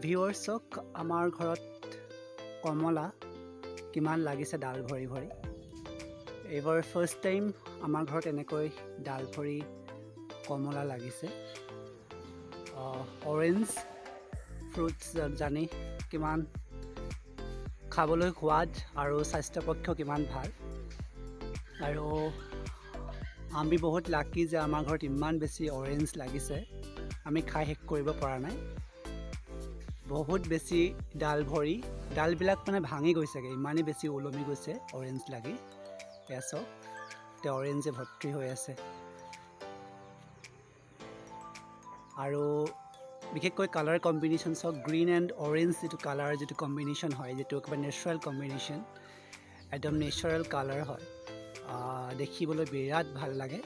ভিউৱাৰ্ছক আমাৰ ঘৰত কমলা কিমান লাগিছে ডাল ভৰি ভৰি। এইবাৰ ফাৰ্ষ্ট টাইম আমাৰ ঘৰত এনেকৈ ডাল ভৰি কমলা লাগিছে। অৰেঞ্জ ফ্ৰুটছ জানি কিমান খাবলৈ সোৱাদ আৰু স্বাস্থ্যৰ পক্ষেও কিমান ভাল। আৰু আমি বহুত লাকি যে আমাৰ ঘৰত ইমান বেছি অৰেঞ্জ লাগিছে, আমি খাই শেষ কৰিব পৰা নাই। বহুত বেছি ডাল ভৰি, ডালবিলাক মানে ভাঙি গৈছেগৈ, ইমানেই বেছি ওলমি গৈছে অৰেঞ্জ লাগি। এয়া চাওক, এতিয়া অৰেঞ্জে ভৰ্তি হৈ আছে। আৰু বিশেষকৈ কালাৰ কম্বিনেশ্যন চাওক, গ্ৰীণ এণ্ড অৰেঞ্জ যিটো কালাৰ, যিটো কম্বিনেশ্যন হয়, যিটো একেবাৰে নেচাৰেল কম্বিনেশ্যন, একদম নেচাৰেল কালাৰ হয়। দেখিবলৈ বিৰাট ভাল লাগে।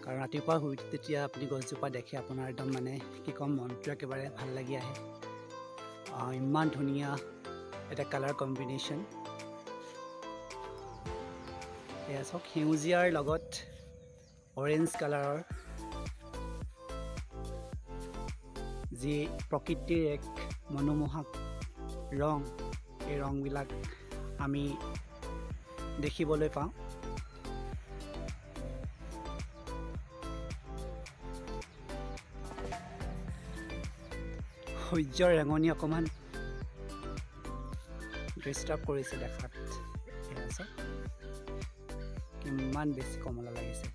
কাৰণ ৰাতিপুৱা শুই যেতিয়া আপুনি গছজোপা দেখে, আপোনাৰ একদম মানে কি ক'ম, মনটো একেবাৰে ভাল লাগি আহে। ইমান ধুনীয়া এটা কালাৰ কম্বিনেশ্যন। এয়া চাওক, সেউজীয়াৰ লগত অৰেঞ্জ কালাৰৰ যি প্ৰকৃতিৰ এক মনোমোহক ৰং, এই ৰংবিলাক আমি দেখিবলৈ পাওঁ। সূৰ্যৰ ৰেঙনি অকণমান ডিষ্টাৰ্ব কৰিছে দেখাত। এয়া চাওক, কিমান বেছি কমলা লাগিছে।